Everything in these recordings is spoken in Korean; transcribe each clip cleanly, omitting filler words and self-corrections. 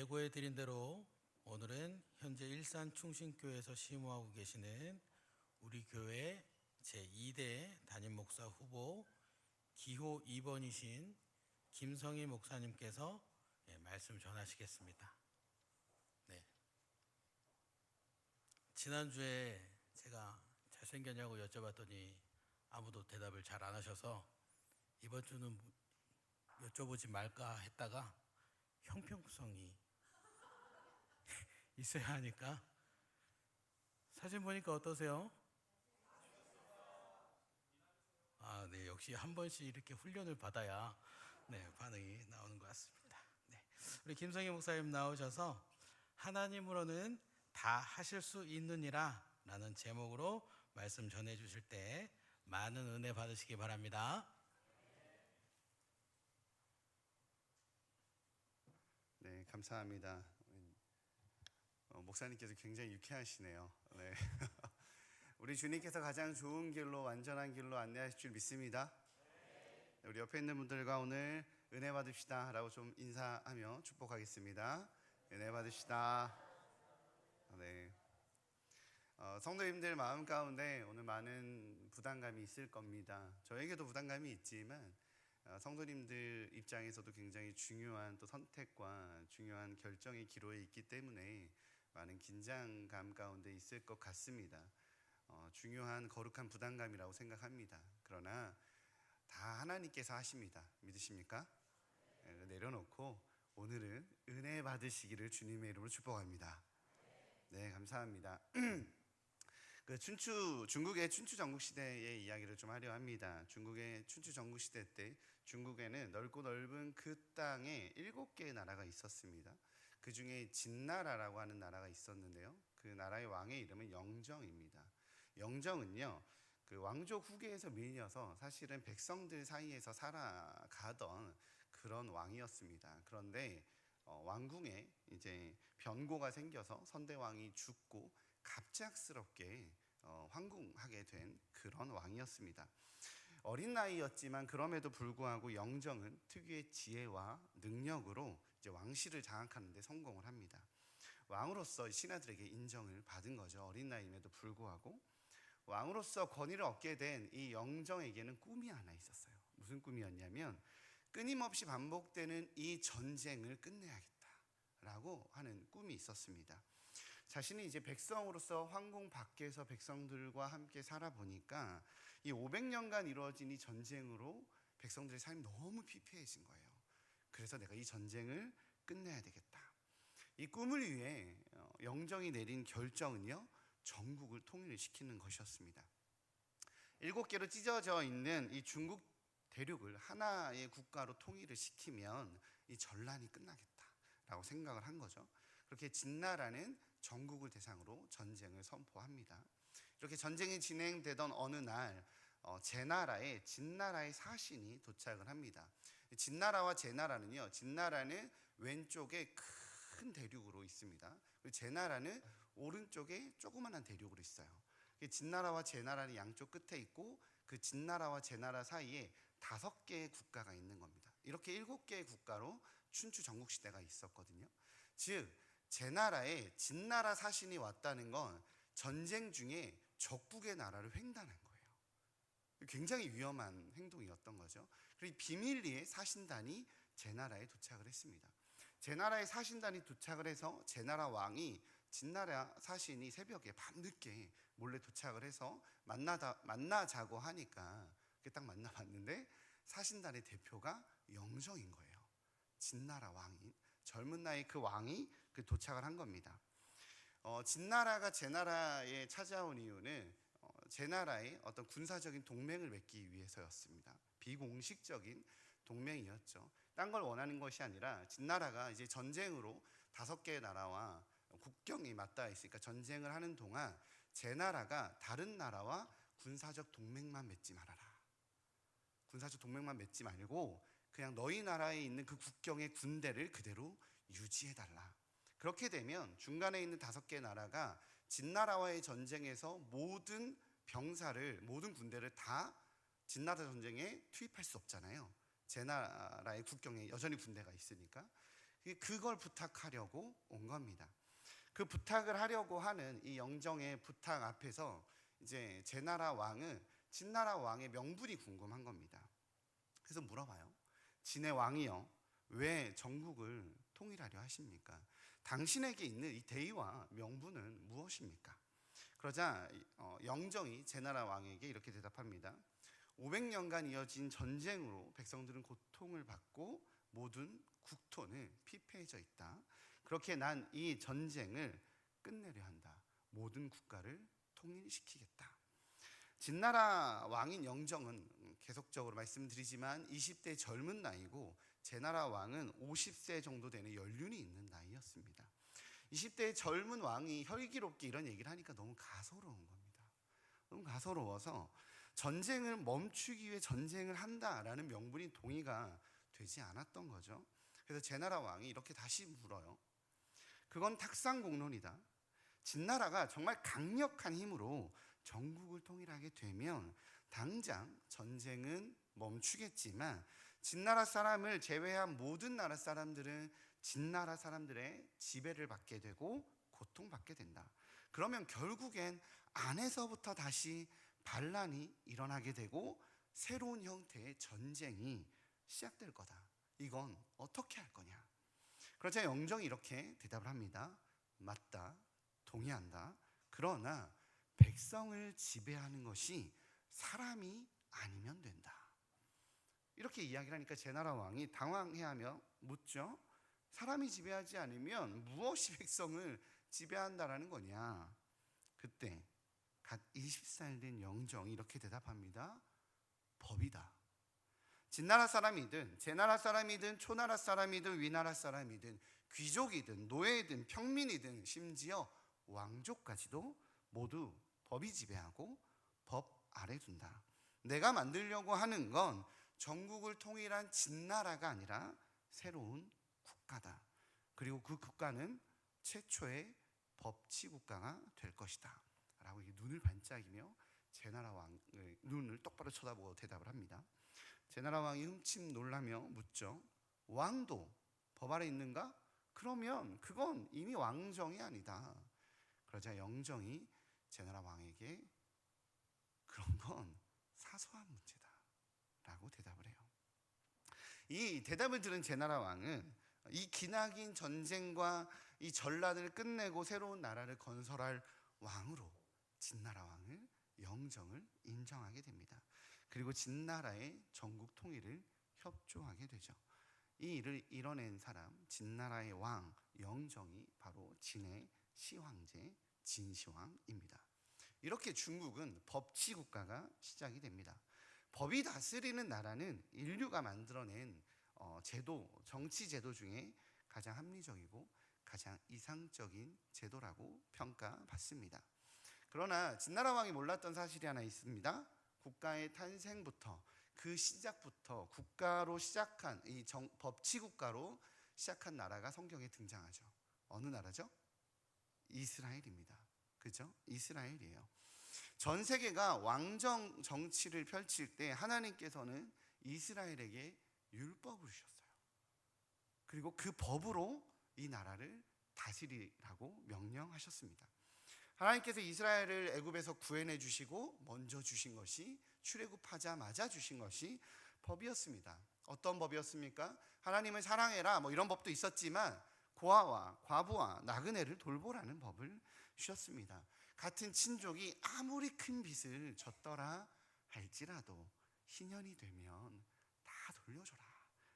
예고해 드린 대로 오늘은 현재 일산 충신교회에서 시무하고 계시는 우리 교회 제2대 담임 목사 후보 기호 2번이신 김성희 목사님께서 말씀 전하시겠습니다. 네. 지난주에 제가 잘생겼냐고 여쭤봤더니 아무도 대답을 잘 안 하셔서 이번 주는 여쭤보지 말까 했다가 형평성이 있어야 하니까 사진 보니까 어떠세요? 네, 역시 한 번씩 이렇게 훈련을 받아야 반응이 나오는 것 같습니다. 네, 우리 김성희 목사님 나오셔서 하나님으로는 다 하실 수 있느니라 라는 제목으로 말씀 전해 주실 때 많은 은혜 받으시기 바랍니다. 네, 감사합니다. 목사님께서 굉장히 유쾌하시네요. 네. 우리 주님께서 가장 좋은 길로, 완전한 길로 안내하실 줄 믿습니다. 우리 옆에 있는 분들과 오늘 은혜 받읍시다 라고 좀 인사하며 축복하겠습니다. 은혜 받으시다. 네. 성도님들 마음 가운데 오늘 많은 부담감이 있을 겁니다. 저에게도 부담감이 있지만 성도님들 입장에서도 굉장히 중요한 또 선택과 중요한 결정의 기로에 있기 때문에 많은 긴장감 가운데 있을 것 같습니다. 중요한 거룩한 부담감이라고 생각합니다. 그러나 다 하나님께서 하십니다. 믿으십니까? 내려놓고 오늘은 은혜 받으시기를 주님의 이름으로 축복합니다. 네, 감사합니다. 중국의 춘추 전국시대의 이야기를 좀 하려 합니다. 중국의 춘추 전국시대 때 중국에는 넓고 넓은 그 땅에 7개의 나라가 있었습니다. 그 중에 진나라라고 하는 나라가 있었는데요, 그 나라의 왕의 이름은 영정입니다. 영정은요, 그 왕족 후계에서 밀려서 사실은 백성들 사이에서 살아가던 그런 왕이었습니다. 그런데 왕궁에 이제 변고가 생겨서 선대왕이 죽고 갑작스럽게 황궁하게 된 그런 왕이었습니다. 어린 나이였지만 그럼에도 불구하고 영정은 특유의 지혜와 능력으로 이제 왕실을 장악하는 데 성공을 합니다. 왕으로서 신하들에게 인정을 받은 거죠. 어린 나이임에도 불구하고 왕으로서 권위를 얻게 된 이 영정에게는 꿈이 하나 있었어요. 무슨 꿈이었냐면 끊임없이 반복되는 이 전쟁을 끝내야겠다라고 하는 꿈이 있었습니다. 자신이 이제 백성으로서 황궁 밖에서 백성들과 함께 살아보니까 이 500년간 이루어진 이 전쟁으로 백성들의 삶이 너무 피폐해진 거예요. 그래서 내가 이 전쟁을 끝내야 되겠다. 이 꿈을 위해 영정이 내린 결정은요, 전국을 통일시키는 것이었습니다. 7개로 찢어져 있는 이 중국 대륙을 하나의 국가로 통일을 시키면 이 전란이 끝나겠다라고 생각을 한 거죠. 그렇게 진나라는 전국을 대상으로 전쟁을 선포합니다. 이렇게 전쟁이 진행되던 어느 날 제나라에 진나라의 사신이 도착을 합니다. 진나라와 제나라는요, 진나라는 왼쪽에 큰 대륙으로 있습니다. 그리고 제나라는 오른쪽에 조그만한 대륙으로 있어요. 진나라와 제나라는 양쪽 끝에 있고 그 진나라와 제나라 사이에 5개의 국가가 있는 겁니다. 이렇게 7개의 국가로 춘추 전국시대가 있었거든요. 즉 제나라에 진나라 사신이 왔다는 건 전쟁 중에 적국의 나라를 횡단한 거예요. 굉장히 위험한 행동이었던 거죠. 그리고 비밀리에 사신단이 제나라에 도착을 했습니다. 제나라의 사신단이 도착을 해서 제나라 왕이 진나라 사신이 새벽에 밤늦게 몰래 도착을 해서 만나자고 하니까 딱 만나봤는데 사신단의 대표가 영정인 거예요. 진나라 왕인 젊은 나이 그 왕이 도착을 한 겁니다. 진나라가 제나라에 찾아온 이유는 제나라의 어떤 군사적인 동맹을 맺기 위해서였습니다. 비공식적인 동맹이었죠. 딴 걸 원하는 것이 아니라 진나라가 이제 전쟁으로 5개의 나라와 국경이 맞닿아 있으니까 전쟁을 하는 동안 제나라가 다른 나라와 군사적 동맹만 맺지 말아라. 군사적 동맹만 맺지 말고 그냥 너희 나라에 있는 그 국경의 군대를 그대로 유지해달라. 그렇게 되면 중간에 있는 5개의 나라가 진나라와의 전쟁에서 모든 군대를 다 진나라 전쟁에 투입할 수 없잖아요. 제나라의 국경에 여전히 군대가 있으니까. 그걸 부탁하려고 온 겁니다. 그 부탁을 하려고 하는 이 영정의 부탁 앞에서 이제 제나라 왕은 진나라 왕의 명분이 궁금한 겁니다. 그래서 물어봐요. 진의 왕이여, 왜 전국을 통일하려 하십니까? 당신에게 있는 이 대의와 명분은 무엇입니까? 그러자 영정이 제나라 왕에게 이렇게 대답합니다. 500년간 이어진 전쟁으로 백성들은 고통을 받고 모든 국토는 피폐해져 있다. 그렇게 난 이 전쟁을 끝내려 한다. 모든 국가를 통일시키겠다. 진나라 왕인 영정은 계속적으로 말씀드리지만 20대 젊은 나이고 제나라 왕은 50세 정도 되는 연륜이 있는 나이였습니다. 20대의 젊은 왕이 혈기롭게 이런 얘기를 하니까 너무 가소로운 겁니다. 너무 가소로워서 전쟁을 멈추기 위해 전쟁을 한다라는 명분이 동의가 되지 않았던 거죠. 그래서 제나라 왕이 이렇게 다시 물어요. 그건 탁상공론이다. 진나라가 정말 강력한 힘으로 전국을 통일하게 되면 당장 전쟁은 멈추겠지만 진나라 사람을 제외한 모든 나라 사람들은 진나라 사람들의 지배를 받게 되고 고통받게 된다. 그러면 결국엔 안에서부터 다시 반란이 일어나게 되고 새로운 형태의 전쟁이 시작될 거다. 이건 어떻게 할 거냐? 그러자 영정이 이렇게 대답을 합니다. 맞다. 동의한다. 그러나 백성을 지배하는 것이 사람이 아니면 된다. 이렇게 이야기를 하니까 제나라 왕이 당황해하며 묻죠. 사람이 지배하지 않으면 무엇이 백성을 지배한다라는 거냐? 그때 갓 20살 된 영정이 이렇게 대답합니다. 법이다. 진나라 사람이든 제나라 사람이든 초나라 사람이든 위나라 사람이든 귀족이든 노예든 평민이든 심지어 왕족까지도 모두 법이 지배하고 법 아래 둔다. 내가 만들려고 하는 건 전국을 통일한 진나라가 아니라 새로운 국가다. 그리고 그 국가는 최초의 법치 국가가 될 것이다. 라고 눈을 반짝이며 제나라 왕의 눈을 똑바로 쳐다보고 대답을 합니다. 제나라 왕이 흠칫 놀라며 묻죠. 왕도 법 아래 있는가? 그러면 그건 이미 왕정이 아니다. 그러자 영정이 제나라 왕에게 그런 건 사소한 문제다 라고 대답을 해요. 이 대답을 들은 제나라 왕은 이 기나긴 전쟁과 이 전란을 끝내고 새로운 나라를 건설할 왕으로 진나라 왕을 영정을 인정하게 됩니다. 그리고 진나라의 전국 통일을 협조하게 되죠. 이 일을 이뤄낸 사람 진나라의 왕 영정이 바로 진의 시황제 진시황입니다. 이렇게 중국은 법치 국가가 시작이 됩니다. 법이 다스리는 나라는 인류가 만들어낸 제도, 정치 제도 중에 가장 합리적이고 가장 이상적인 제도라고 평가받습니다. 그러나 진나라 왕이 몰랐던 사실이 하나 있습니다. 국가의 탄생부터 그 시작부터 국가로 시작한 이 법치 국가로 시작한 나라가 성경에 등장하죠. 어느 나라죠? 이스라엘입니다. 그죠? 이스라엘이에요. 전 세계가 왕정 정치를 펼칠 때 하나님께서는 이스라엘에게 율법을 주셨어요. 그리고 그 법으로 이 나라를 다스리라고 명령하셨습니다. 하나님께서 이스라엘을 애굽에서 구해내 주시고 먼저 주신 것이 출애굽하자마자 주신 것이 법이었습니다. 어떤 법이었습니까? 하나님을 사랑해라 뭐 이런 법도 있었지만 고아와 과부와 나그네를 돌보라는 법을 주셨습니다. 같은 친족이 아무리 큰 빚을 졌더라 할지라도 희년이 되면 다 돌려줘라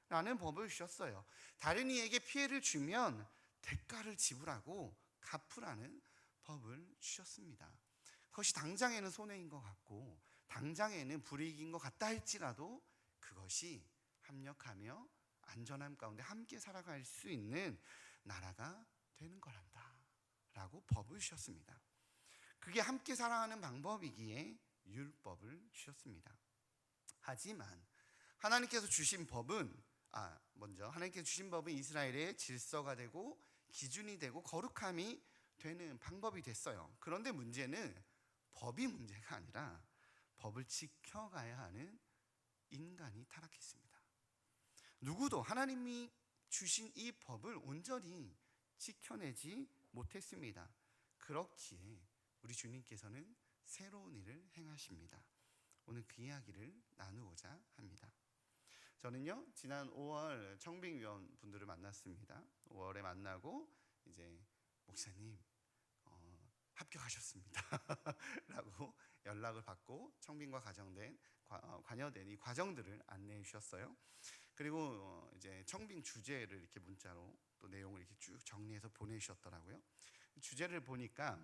라는 법을 주셨어요. 다른 이에게 피해를 주면 대가를 지불하고 갚으라는 법을 주셨습니다. 그것이 당장에는 손해인 것 같고 당장에는 불이익인 것 같다 할지라도 그것이 합력하며 안전함 가운데 함께 살아갈 수 있는 나라가 되는 거란다 라고 법을 주셨습니다. 그게 함께 살아가는 방법이기에 율법을 주셨습니다. 하지만 하나님께서 주신 법은 하나님께서 주신 법은 이스라엘의 질서가 되고 기준이 되고 거룩함이 되는 방법이 됐어요. 그런데 문제는 법이 문제가 아니라 법을 지켜가야 하는 인간이 타락했습니다. 누구도 하나님이 주신 이 법을 온전히 지켜내지 못했습니다. 그렇기에 우리 주님께서는 새로운 일을 행하십니다. 오늘 그 이야기를 나누고자 합니다. 저는요, 지난 5월 청빙위원 분들을 만났습니다. 5월에 만나고 이제 목사님 합격하셨습니다 라고 연락을 받고 청빙과 관여된 이 과정들을 안내해 주셨어요. 그리고 이제 청빙 주제를 이렇게 문자로 또 내용을 이렇게 쭉 정리해서 보내주셨더라고요. 주제를 보니까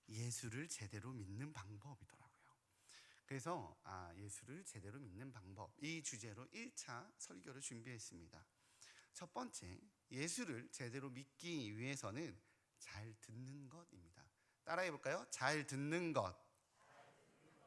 예수를 제대로 믿는 방법이더라고요. 그래서 예수를 제대로 믿는 방법, 이 주제로 1차 설교를 준비했습니다. 첫 번째, 예수를 제대로 믿기 위해서는 잘 듣는 것입니다. 따라해 볼까요? 잘 듣는 것.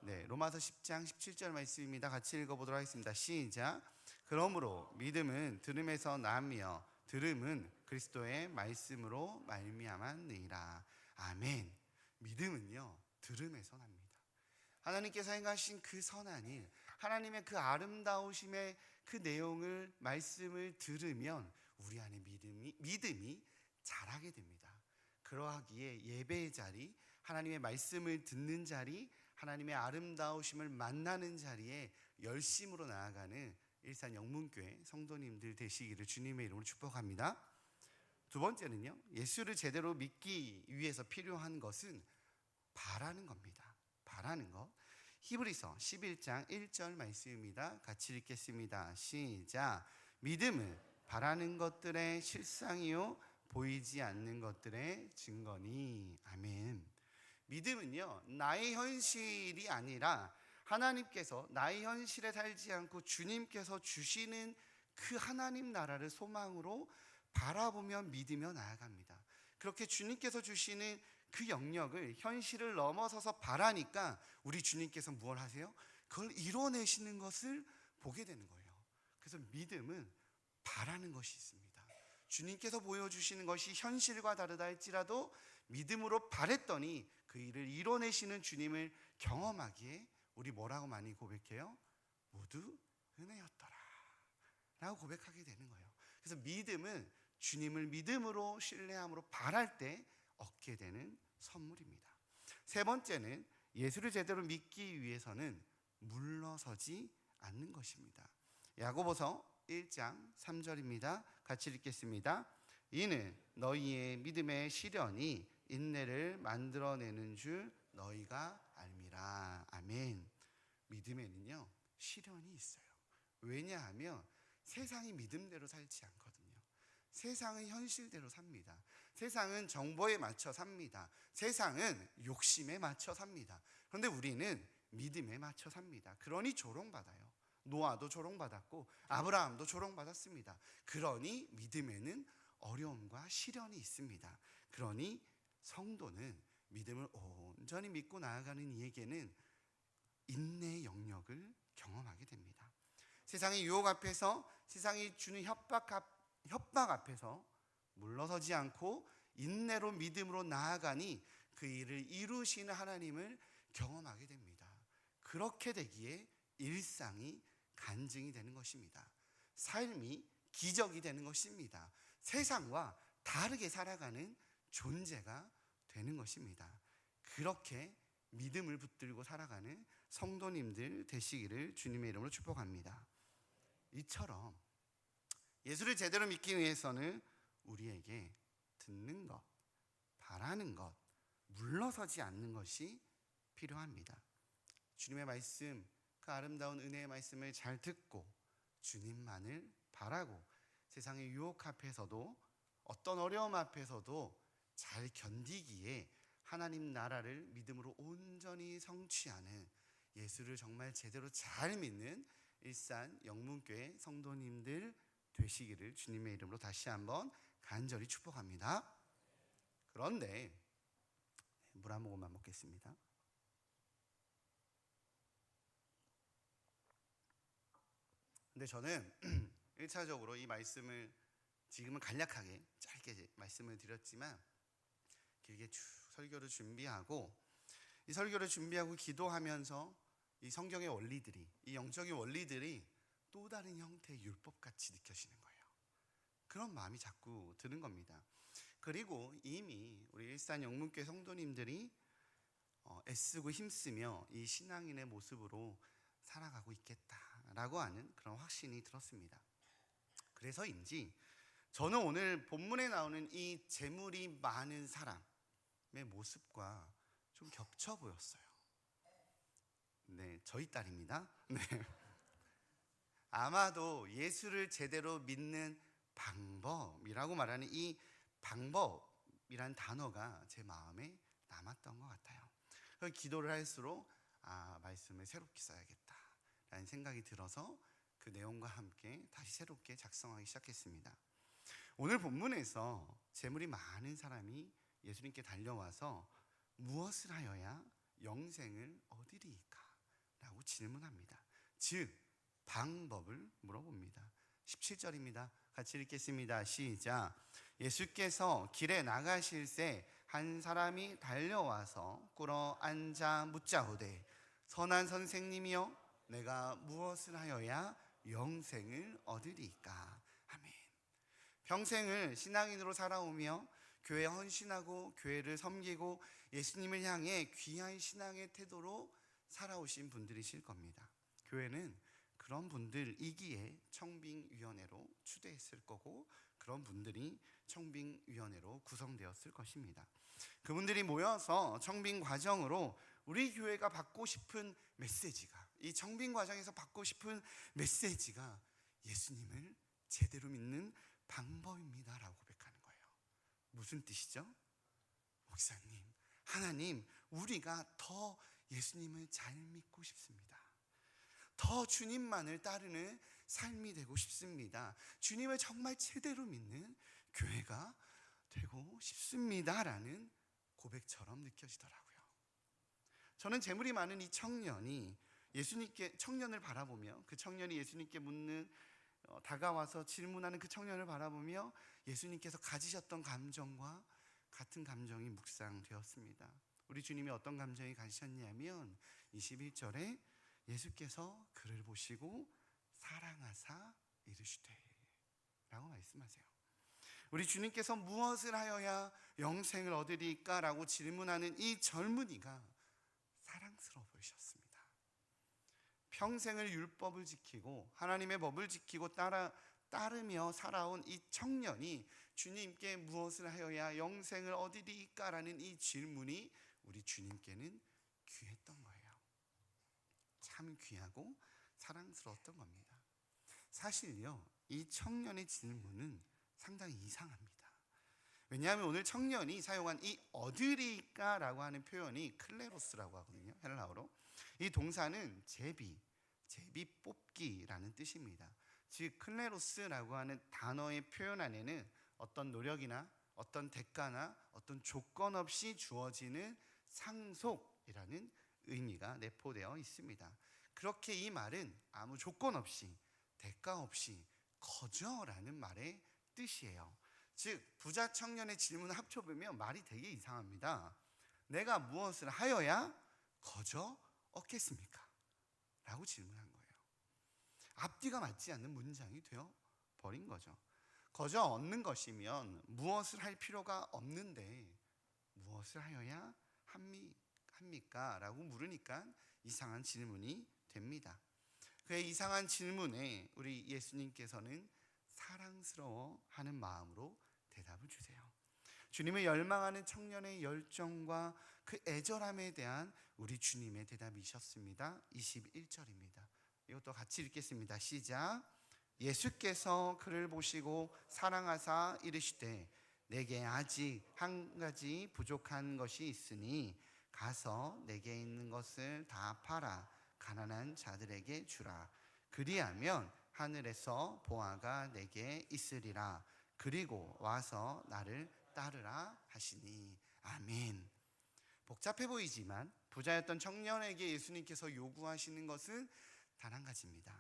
네, 로마서 10장 17절 말씀입니다. 같이 읽어보도록 하겠습니다. 시작. 그러므로 믿음은 들음에서 나며 들음은 그리스도의 말씀으로 말미암았느니라. 아멘. 믿음은요, 들음에서 납니다. 하나님께서 행하신 그 선한 일, 하나님의 그 아름다우심의 그 내용을, 말씀을 들으면 우리 안에 믿음이 자라게 됩니다. 그러하기에 예배의 자리, 하나님의 말씀을 듣는 자리, 하나님의 아름다우심을 만나는 자리에 열심으로 나아가는 일산 영문교회 성도님들 되시기를 주님의 이름으로 축복합니다. 두 번째는요, 예수를 제대로 믿기 위해서 필요한 것은 바라는 겁니다. 바라는 것. 히브리서 11장 1절 말씀입니다. 같이 읽겠습니다. 시작. 믿음은 바라는 것들의 실상이요 보이지 않는 것들의 증거니. 아멘. 믿음은요, 나의 현실이 아니라 하나님께서 나의 현실에 살지 않고 주님께서 주시는 그 하나님 나라를 소망으로 바라보며 믿으며 나아갑니다. 그렇게 주님께서 주시는 그 영역을, 현실을 넘어서서 바라니까 우리 주님께서 무엇을 하세요? 그걸 이뤄내시는 것을 보게 되는 거예요. 그래서 믿음은 바라는 것이 있습니다. 주님께서 보여주시는 것이 현실과 다르다 할지라도 믿음으로 바랬더니 그 일을 이뤄내시는 주님을 경험하기에 우리 뭐라고 많이 고백해요? 모두 은혜였더라 라고 고백하게 되는 거예요. 그래서 믿음은 주님을 믿음으로 신뢰함으로 바랄 때 얻게 되는 선물입니다. 세 번째는 예수를 제대로 믿기 위해서는 물러서지 않는 것입니다. 야고보서 1장 3절입니다. 같이 읽겠습니다. 이는 너희의 믿음의 시련이 인내를 만들어내는 줄 너희가 알미라. 아멘. 믿음에는요, 시련이 있어요. 왜냐하면 세상이 믿음대로 살지 않거든요. 세상은 현실대로 삽니다. 세상은 정보에 맞춰 삽니다. 세상은 욕심에 맞춰 삽니다. 그런데 우리는 믿음에 맞춰 삽니다. 그러니 조롱받아요. 노아도 조롱받았고 아브라함도 조롱받았습니다. 그러니 믿음에는 어려움과 시련이 있습니다. 그러니 성도는 믿음을 온전히 믿고 나아가는 이에게는 인내의 영역을 경험하게 됩니다. 세상의 유혹 앞에서, 세상이 주는 협박 앞에서 물러서지 않고 인내로 믿음으로 나아가니 그 일을 이루시는 하나님을 경험하게 됩니다. 그렇게 되기에 일상이 간증이 되는 것입니다. 삶이 기적이 되는 것입니다. 세상과 다르게 살아가는 존재가 되는 것입니다. 그렇게 믿음을 붙들고 살아가는 성도님들 되시기를 주님의 이름으로 축복합니다. 이처럼 예수를 제대로 믿기 위해서는 우리에게 듣는 것, 바라는 것, 물러서지 않는 것이 필요합니다. 주님의 말씀, 그 아름다운 은혜의 말씀을 잘 듣고 주님만을 바라고 세상의 유혹 앞에서도 어떤 어려움 앞에서도 잘 견디기에 하나님 나라를 믿음으로 온전히 성취하는, 예수를 정말 제대로 잘 믿는 일산 영문교회 성도님들 되시기를 주님의 이름으로 다시 한번 간절히 축복합니다. 그런데 물 한 모금만 먹겠습니다. 근데 저는 1차적으로 이 말씀을 지금은 간략하게 짧게 말씀을 드렸지만 길게 쭉 설교를 준비하고, 이 설교를 준비하고 기도하면서 이 성경의 원리들이, 이 영적인 원리들이 또 다른 형태의 율법같이 느껴지는 거예요. 그런 마음이 자꾸 드는 겁니다. 그리고 이미 우리 일산 영문교회 성도님들이 애쓰고 힘쓰며 이 신앙인의 모습으로 살아가고 있겠다라고 하는 그런 확신이 들었습니다. 그래서인지 저는 오늘 본문에 나오는 이 재물이 많은 사람의 모습과 좀 겹쳐 보였어요. 네, 저희 딸입니다. 네. 아마도 예수를 제대로 믿는 방법이라고 말하는 이 방법이란 단어가 제 마음에 남았던 것 같아요. 기도를 할수록 말씀을 새롭게 써야겠다라는 생각이 들어서 그 내용과 함께 다시 새롭게 작성하기 시작했습니다. 오늘 본문에서 재물이 많은 사람이 예수님께 달려와서 무엇을 하여야 영생을 얻으리이까? 라고 질문합니다. 즉 방법을 물어봅니다. 17절입니다. 같이 읽겠습니다. 시작. 예수께서 길에 나가실새 한 사람이 달려와서 꿇어 앉아 묻자오되 선한 선생님이여 내가 무엇을 하여야 영생을 얻으리이까? 아멘. 평생을 신앙인으로 살아오며 교회에 헌신하고 교회를 섬기고 예수님을 향해 귀한 신앙의 태도로 살아오신 분들이실 겁니다. 교회는 그런 분들이기에 청빙위원회로 추대했을 거고 그런 분들이 청빙위원회로 구성되었을 것입니다. 그분들이 모여서 청빙 과정으로 우리 교회가 받고 싶은 메시지가, 이 청빙 과정에서 받고 싶은 메시지가 예수님을 제대로 믿는 방법입니다 라고 고백하는 거예요. 무슨 뜻이죠? 목사님, 하나님, 우리가 더 예수님을 잘 믿고 싶습니다. 더 주님만을 따르는 삶이 되고 싶습니다. 주님을 정말 제대로 믿는 교회가 되고 싶습니다 라는 고백처럼 느껴지더라고요. 저는 재물이 많은 이 청년이 청년을 바라보며 그 청년이 예수님께 묻는 다가와서 질문하는 그 청년을 바라보며 예수님께서 가지셨던 감정과 같은 감정이 묵상되었습니다. 우리 주님이 어떤 감정이 가지셨냐면 21절에 예수께서 그를 보시고 사랑하사 이르시되 라고 말씀하세요. 우리 주님께서 무엇을 하여야 영생을 얻으리까? 라고 질문하는 이 젊은이가 사랑스러워 보이셨습니다. 평생을 율법을 지키고 하나님의 법을 지키고 따르며 살아온 이 청년이 주님께 무엇을 하여야 영생을 얻으리까? 라는 이 질문이 우리 주님께는 귀했던 거예요. 참 귀하고 사랑스러웠던 겁니다. 사실요, 이 청년의 질문은 상당히 이상합니다. 왜냐하면 오늘 청년이 사용한 이 얻으리까 라고 하는 표현이 클레로스라고 하거든요. 헬라어로. 이 동사는 제비 뽑기라는 뜻입니다. 즉 클레로스라고 하는 단어의 표현 안에는 어떤 노력이나 어떤 대가나 어떤 조건 없이 주어지는 상속이라는 의미가 내포되어 있습니다. 그렇게 이 말은 아무 조건 없이 대가 없이 거저라는 말의 뜻이에요. 즉 부자 청년의 질문을 합쳐보면 말이 되게 이상합니다. 내가 무엇을 하여야 거저 얻겠습니까? 라고 질문한 거예요. 앞뒤가 맞지 않는 문장이 되어 버린 거죠. 거저 얻는 것이면 무엇을 할 필요가 없는데 무엇을 하여야 합니까? 라고 물으니까 이상한 질문이 됩니다. 그의 이상한 질문에 우리 예수님께서는 사랑스러워하는 마음으로 대답을 주세요. 주님을 열망하는 청년의 열정과 그 애절함에 대한 우리 주님의 대답이셨습니다. 21절입니다. 이것도 같이 읽겠습니다. 시작. 예수께서 그를 보시고 사랑하사 이르시되 내게 아직 한 가지 부족한 것이 있으니 가서 내게 있는 것을 다 팔아 가난한 자들에게 주라. 그리하면 하늘에서 보화가 내게 있으리라. 그리고 와서 나를 따르라 하시니. 아멘. 복잡해 보이지만 부자였던 청년에게 예수님께서 요구하시는 것은 단 한 가지입니다.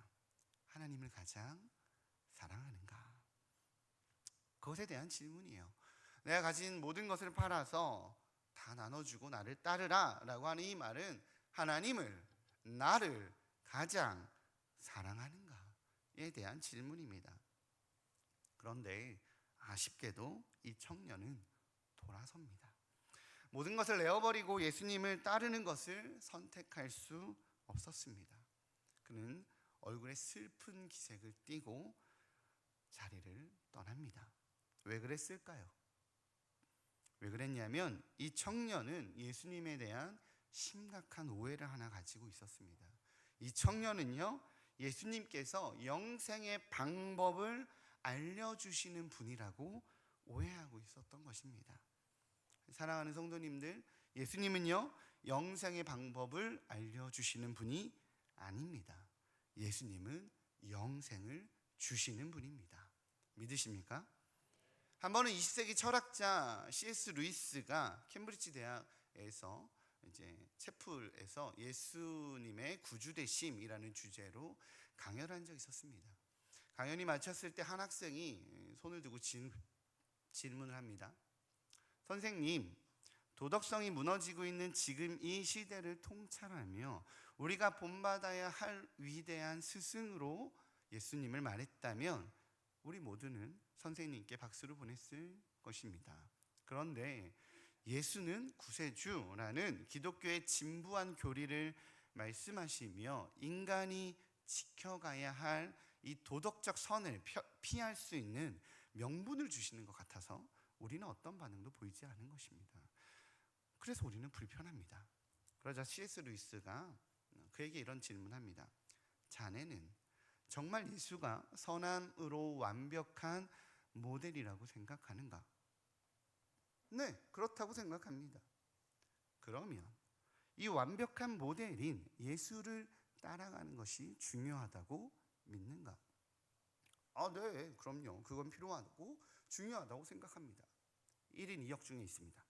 하나님을 가장 사랑하는가? 그것에 대한 질문이에요. 내가 가진 모든 것을 팔아서 다 나눠주고 나를 따르라 라고 하는 이 말은 하나님을, 나를 가장 사랑하는가에 대한 질문입니다. 그런데 아쉽게도 이 청년은 돌아섭니다. 모든 것을 내어버리고 예수님을 따르는 것을 선택할 수 없었습니다. 그는 얼굴에 슬픈 기색을 띠고 자리를 떠납니다. 왜 그랬을까요? 왜 그랬냐면 이 청년은 예수님에 대한 심각한 오해를 하나 가지고 있었습니다. 이 청년은요, 예수님께서 영생의 방법을 알려주시는 분이라고 오해하고 있었던 것입니다. 사랑하는 성도님들, 예수님은요, 영생의 방법을 알려주시는 분이 아닙니다. 예수님은 영생을 주시는 분입니다. 믿으십니까? 한 번은 20세기 철학자 C.S. 루이스가 캠브리지 대학에서 이제 채플에서 예수님의 구주되심이라는 주제로 강연을 한 적이 있었습니다. 강연이 마쳤을 때 한 학생이 손을 들고 질문을 합니다. 선생님, 도덕성이 무너지고 있는 지금 이 시대를 통찰하며 우리가 본받아야 할 위대한 스승으로 예수님을 말했다면 우리 모두는 선생님께 박수를 보냈을 것입니다. 그런데 예수는 구세주라는 기독교의 진부한 교리를 말씀하시며 인간이 지켜가야 할 이 도덕적 선을 피할 수 있는 명분을 주시는 것 같아서 우리는 어떤 반응도 보이지 않은 것입니다. 그래서 우리는 불편합니다. 그러자 C.S. 루이스가 그에게 이런 질문합니다. 자네는 정말 예수가 선함으로 완벽한 모델이라고 생각하는가? 네, 그렇다고 생각합니다. 그러면 이 완벽한 모델인 예수를 따라가는 것이 중요하다고 믿는가? 네, 그럼요. 그건 필요하고 중요하다고 생각합니다. 1인 2역 중에 있습니다.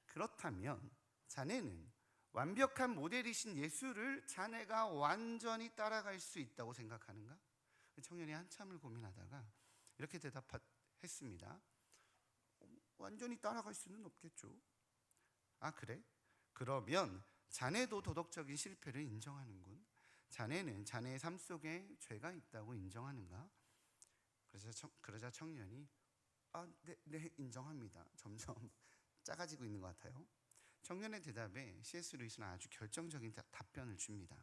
그렇다면 자네는 완벽한 모델이신 예수를 자네가 완전히 따라갈 수 있다고 생각하는가? 청년이 한참을 고민하다가 이렇게 대답했습니다. 완전히 따라갈 수는 없겠죠. 그래? 그러면 자네도 도덕적인 실패를 인정하는군. 자네는 자네의 삶 속에 죄가 있다고 인정하는가? 그러자 청년이 네, 인정합니다. 점점 작아지고 있는 것 같아요. 청년의 대답에 C.S. 루이스는 아주 결정적인 답변을 줍니다.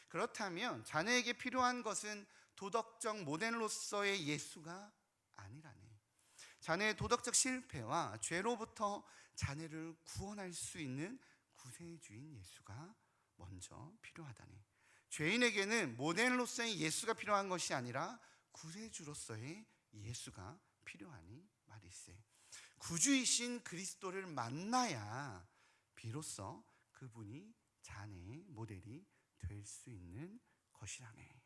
그렇다면 자네에게 필요한 것은 도덕적 모델로서의 예수가 아니라네. 자네의 도덕적 실패와 죄로부터 자네를 구원할 수 있는 구세주인 예수가 먼저 필요하다네. 죄인에게는 모델로서의 예수가 필요한 것이 아니라 구세주로서의 예수가 필요하니 말일세. 구주이신 그리스도를 만나야 비로소 그분이 자네의 모델이 될 수 있는 것이라네.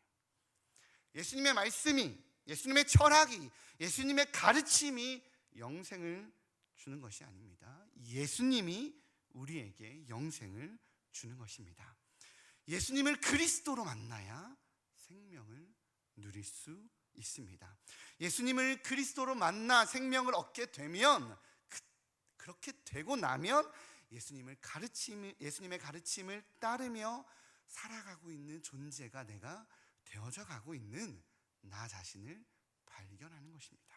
예수님의 말씀이, 예수님의 철학이, 예수님의 가르침이 영생을 주는 것이 아닙니다. 예수님이 우리에게 영생을 주는 것입니다. 예수님을 그리스도로 만나야 생명을 누릴 수 있습니다. 예수님을 그리스도로 만나 생명을 얻게 되면, 그렇게 되고 나면 예수님의 가르침을 따르며 살아가고 있는 존재가 내가 되어져 가고 있는 나 자신을 발견하는 것입니다.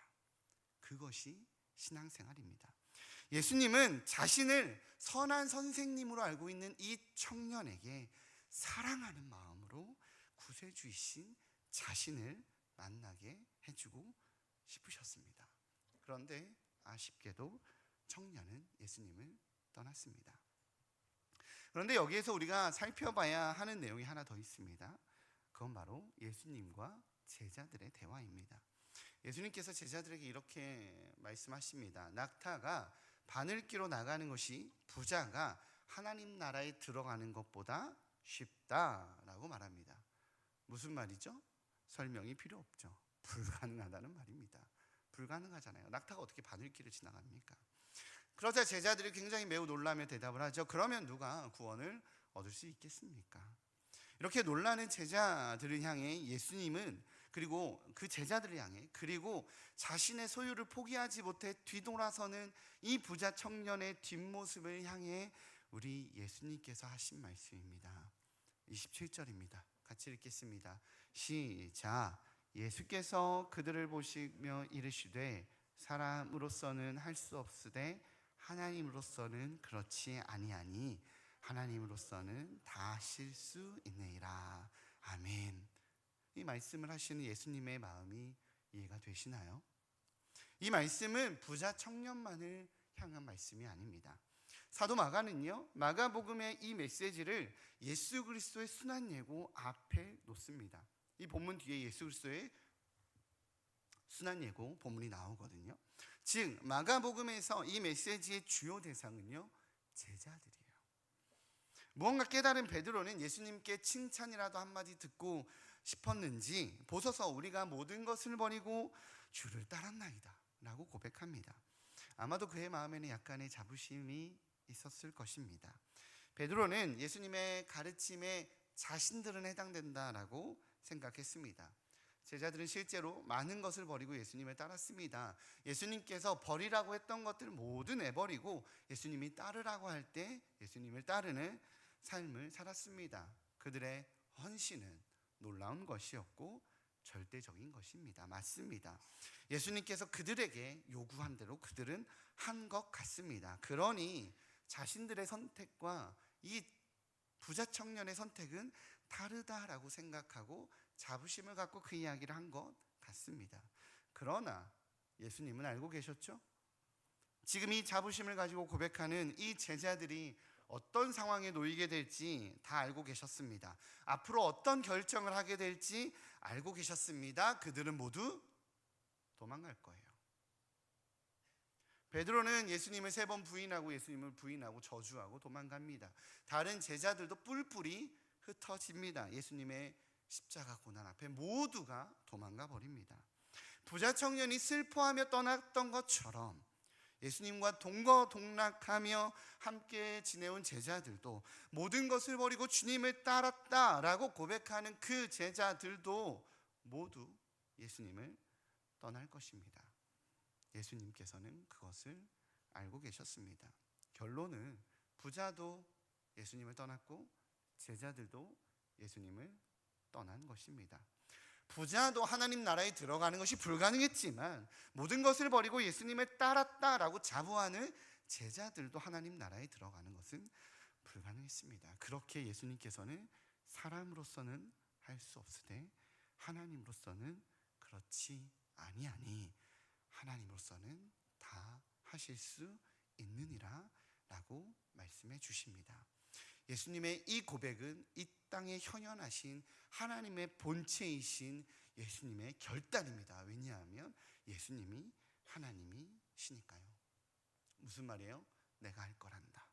그것이 신앙생활입니다. 예수님은 자신을 선한 선생님으로 알고 있는 이 청년에게 사랑하는 마음으로 구세주이신 자신을 만나게 해주고 싶으셨습니다. 그런데 아쉽게도 청년은 예수님을 떠났습니다. 그런데 여기에서 우리가 살펴봐야 하는 내용이 하나 더 있습니다. 그건 바로 예수님과 제자들의 대화입니다. 예수님께서 제자들에게 이렇게 말씀하십니다. 낙타가 바늘기로 나가는 것이 부자가 하나님 나라에 들어가는 것보다 쉽다라고 말합니다. 무슨 말이죠? 설명이 필요 없죠. 불가능하다는 말입니다. 불가능하잖아요. 낙타가 어떻게 바늘길을 지나갑니까? 그러자 제자들이 굉장히 매우 놀라며 대답을 하죠. 그러면 누가 구원을 얻을 수 있겠습니까? 이렇게 놀라는 제자들을 향해 예수님은, 그리고 그 제자들을 향해, 그리고 자신의 소유를 포기하지 못해 뒤돌아서는 이 부자 청년의 뒷모습을 향해 우리 예수님께서 하신 말씀입니다. 27절입니다. 같이 읽겠습니다. 시작. 예수께서 그들을 보시며 이르시되 사람으로서는 할 수 없으되 하나님으로서는 그렇지 아니하니 하나님으로서는 다 하실 수 있느니라. 아멘. 이 말씀을 하시는 예수님의 마음이 이해가 되시나요? 이 말씀은 부자 청년만을 향한 말씀이 아닙니다. 사도 마가는요, 마가복음의 이 메시지를 예수 그리스도의 순환 예고 앞에 놓습니다. 이 본문 뒤에 예수 그리스도의 순환 예고 본문이 나오거든요. 즉 마가복음에서 이 메시지의 주요 대상은요, 제자들이에요. 무언가 깨달은 베드로는 예수님께 칭찬이라도 한마디 듣고 싶었는지, 보소서 우리가 모든 것을 버리고 주를 따랐나이다 라고 고백합니다. 아마도 그의 마음에는 약간의 자부심이 있었을 것입니다. 베드로는 예수님의 가르침에 자신들은 해당된다라고 생각했습니다. 제자들은 실제로 많은 것을 버리고 예수님을 따랐습니다. 예수님께서 버리라고 했던 것들 모두 내버리고 예수님이 따르라고 할 때 예수님을 따르는 삶을 살았습니다. 그들의 헌신은 놀라운 것이었고 절대적인 것입니다. 맞습니다. 예수님께서 그들에게 요구한 대로 그들은 한 것 같습니다. 그러니 자신들의 선택과 이 부자 청년의 선택은 다르다라고 생각하고 자부심을 갖고 그 이야기를 한 것 같습니다. 그러나 예수님은 알고 계셨죠? 지금 이 자부심을 가지고 고백하는 이 제자들이 어떤 상황에 놓이게 될지 다 알고 계셨습니다. 앞으로 어떤 결정을 하게 될지 알고 계셨습니다. 그들은 모두 도망갈 거예요. 베드로는 예수님을 3번 부인하고 예수님을 부인하고 저주하고 도망갑니다. 다른 제자들도 뿔뿔이 흩어집니다. 예수님의 십자가 고난 앞에 모두가 도망가 버립니다. 부자 청년이 슬퍼하며 떠났던 것처럼 예수님과 동거동락하며 함께 지내온 제자들도 모든 것을 버리고 주님을 따랐다라고 고백하는 그 제자들도 모두 예수님을 떠날 것입니다. 예수님께서는 그것을 알고 계셨습니다. 결론은 부자도 예수님을 떠났고 제자들도 예수님을 떠난 것입니다. 부자도 하나님 나라에 들어가는 것이 불가능했지만 모든 것을 버리고 예수님을 따랐다라고 자부하는 제자들도 하나님 나라에 들어가는 것은 불가능했습니다. 그렇게 예수님께서는 사람으로서는 할 수 없으되 하나님으로서는 그렇지 아니하니 하나님으로서는 다 하실 수 있느니라 라고 말씀해 주십니다. 예수님의 이 고백은 이 땅에 현현하신 하나님의 본체이신 예수님의 결단입니다. 왜냐하면 예수님이 하나님이시니까요. 무슨 말이에요? 내가 할 거란다.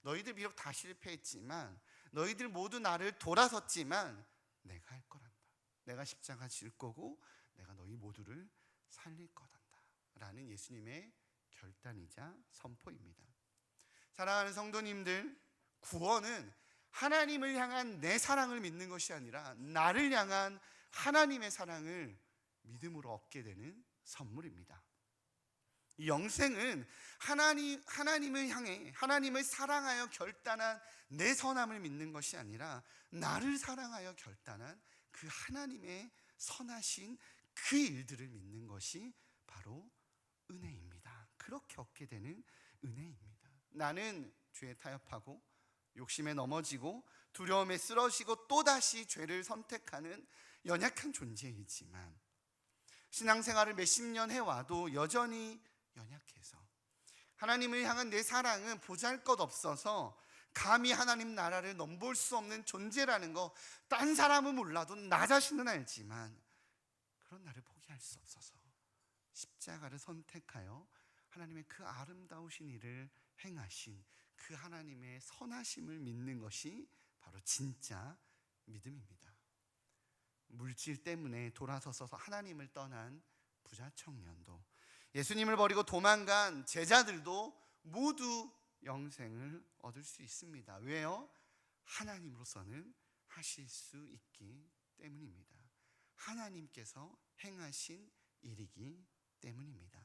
너희들 비록 다 실패했지만, 너희들 모두 나를 돌아섰지만 내가 할 거란다. 내가 십자가 질 거고 내가 너희 모두를 살릴 거란다 라는 예수님의 결단이자 선포입니다. 사랑하는 성도님들, 구원은 하나님을 향한 내 사랑을 믿는 것이 아니라 나를 향한 하나님의 사랑을 믿음으로 얻게 되는 선물입니다. 이 영생은 하나님을 향해 하나님을 사랑하여 결단한 내 선함을 믿는 것이 아니라 나를 사랑하여 결단한 그 하나님의 선하신 그 일들을 믿는 것이 바로 은혜입니다. 그렇게 얻게 되는 은혜입니다. 나는 죄에 타협하고 욕심에 넘어지고 두려움에 쓰러지고 또다시 죄를 선택하는 연약한 존재이지만 신앙생활을 몇십 년 해와도 여전히 연약해서 하나님을 향한 내 사랑은 보잘것없어서 감히 하나님 나라를 넘볼 수 없는 존재라는 거 딴 사람은 몰라도 나 자신은 알지만 그런 나를 포기할 수 없어서 십자가를 선택하여 하나님의 그 아름다우신 일을 행하신 그 하나님의 선하심을 믿는 것이 바로 진짜 믿음입니다. 물질 때문에 돌아서서 하나님을 떠난 부자 청년도, 예수님을 버리고 도망간 제자들도 모두 영생을 얻을 수 있습니다. 왜요? 하나님으로서는 하실 수 있기 때문입니다. 하나님께서 행하신 일이기 때문입니다.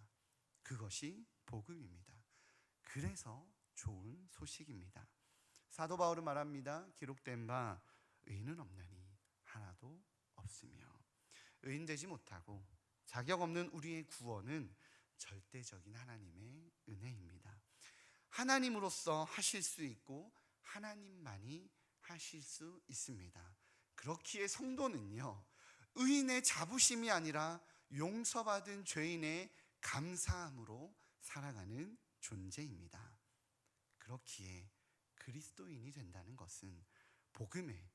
그것이 복음입니다. 그래서 좋은 소식입니다. 사도 바울은 말합니다. 기록된 바 의인은 없나니 하나도 없으며 의인되지 못하고 자격 없는 우리의 구원은 절대적인 하나님의 은혜입니다. 하나님으로서 하실 수 있고 하나님만이 하실 수 있습니다. 그렇기에 성도는요, 의인의 자부심이 아니라 용서받은 죄인의 감사함으로 살아가는 존재입니다. 그렇기에 그리스도인이 된다는 것은 복음에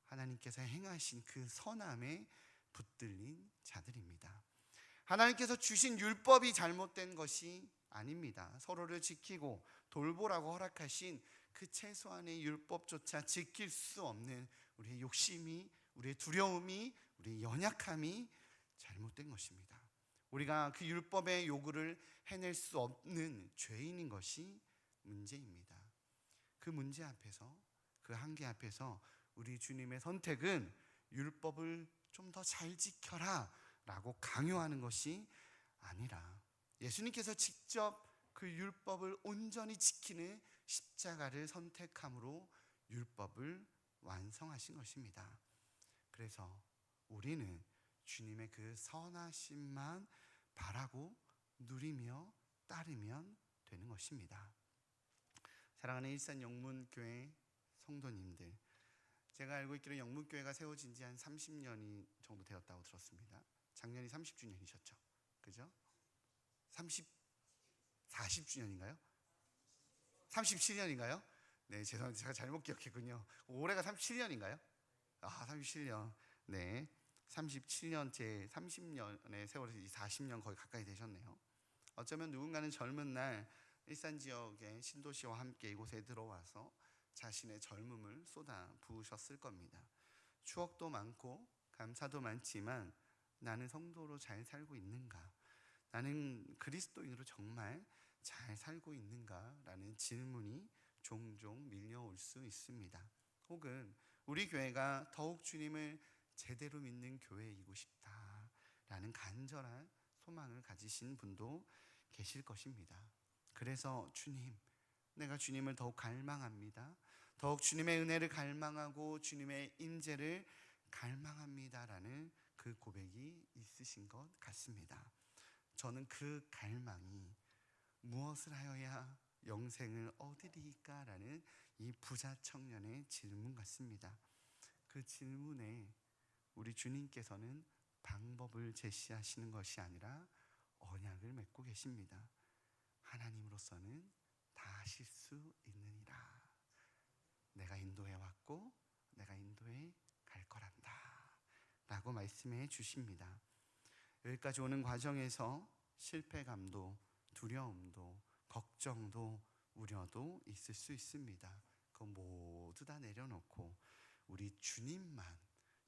하나님께서 행하신 그 선함에 붙들린 자들입니다. 하나님께서 주신 율법이 잘못된 것이 아닙니다. 서로를 지키고 돌보라고 허락하신 그 최소한의 율법조차 지킬 수 없는 우리의 욕심이, 우리의 두려움이, 우리의 연약함이 잘못된 것입니다. 우리가 그 율법의 요구를 해낼 수 없는 죄인인 것이 문제입니다. 그 문제 앞에서, 그 한계 앞에서 우리 주님의 선택은 율법을 좀 더 잘 지켜라 라고 강요하는 것이 아니라 예수님께서 직접 그 율법을 온전히 지키는 십자가를 선택함으로 율법을 완성하신 것입니다. 그래서 우리는 주님의 그 선하심만 바라고 누리며 따르면 되는 것입니다. 사랑하는 일산 영문교회 성도님들, 제가 알고 있기로 영문교회가 세워진 지 한 30년이 정도 되었다고 들었습니다. 작년이 30주년이셨죠? 그죠? 40주년인가요? 37년인가요? 네, 죄송합니다. 제가 잘못 기억했군요. 올해가 37년인가요? 37년. 네, 37년째 30년의 세월에서 40년 거의 가까이 되셨네요. 어쩌면 누군가는 젊은 날 일산 지역의 신도시와 함께 이곳에 들어와서 자신의 젊음을 쏟아 부으셨을 겁니다. 추억도 많고 감사도 많지만 나는 성도로 잘 살고 있는가? 나는 그리스도인으로 정말 잘 살고 있는가? 라는 질문이 종종 밀려올 수 있습니다. 혹은 우리 교회가 더욱 주님을 제대로 믿는 교회이고 싶다 라는 간절한 소망을 가지신 분도 계실 것입니다. 그래서 주님, 내가 주님을 더욱 갈망합니다. 더욱 주님의 은혜를 갈망하고 주님의 인재를 갈망합니다 라는 그 고백이 있으신 것 같습니다. 저는 그 갈망이 무엇을 하여야 영생을 얻으리까 라는 이 부자 청년의 질문 같습니다. 그 질문에 우리 주님께서는 방법을 제시하시는 것이 아니라 언약을 맺고 계십니다. 하나님으로서는 다 하실 수 있느니라. 내가 인도해 왔고 내가 인도해 갈 거란다 라고 말씀해 주십니다. 여기까지 오는 과정에서 실패감도 두려움도 걱정도 우려도 있을 수 있습니다. 그건 모두 다 내려놓고 우리 주님만,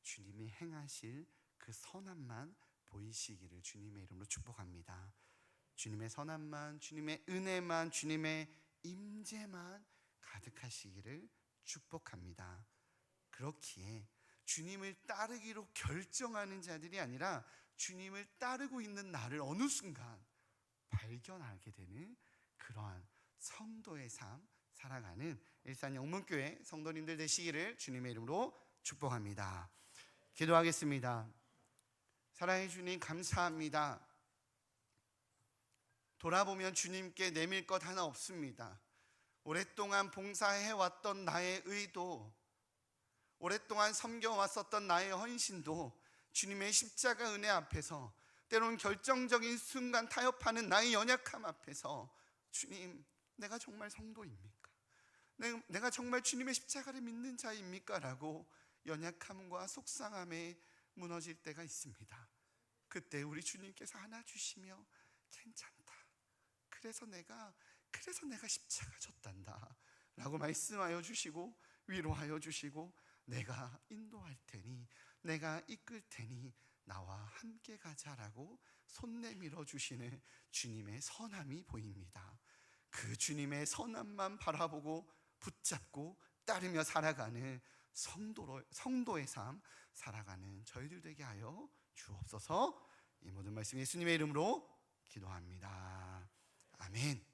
주님이 행하실 그 선함만 보이시기를 주님의 이름으로 축복합니다. 주님의 선함만, 주님의 은혜만, 주님의 임재만 가득하시기를 축복합니다. 그렇기에 주님을 따르기로 결정하는 자들이 아니라 주님을 따르고 있는 나를 어느 순간 발견하게 되는 그러한 성도의 삶 살아가는 일산 영문교회 성도님들 되시기를 주님의 이름으로 축복합니다. 기도하겠습니다. 사랑해 주님, 감사합니다. 돌아보면 주님께 내밀 것 하나 없습니다. 오랫동안 봉사해왔던 나의 의도, 오랫동안 섬겨왔었던 나의 헌신도 주님의 십자가 은혜 앞에서, 때론 결정적인 순간 타협하는 나의 연약함 앞에서 주님, 내가 정말 성도입니까? 내가 정말 주님의 십자가를 믿는 자입니까? 라고 연약함과 속상함에 무너질 때가 있습니다. 그때 우리 주님께서 안아주시며 괜찮다, 그래서 내가 십자가 졌단다 라고 말씀하여 주시고 위로하여 주시고 내가 인도할 테니, 내가 이끌 테니 나와 함께 가자라고 손 내밀어 주시는 주님의 선함이 보입니다. 그 주님의 선함만 바라보고 붙잡고 따르며 살아가는 성도의 삶 살아가는 저희들 되게 하여 주옵소서. 이 모든 말씀 예수님의 이름으로 기도합니다. 아멘.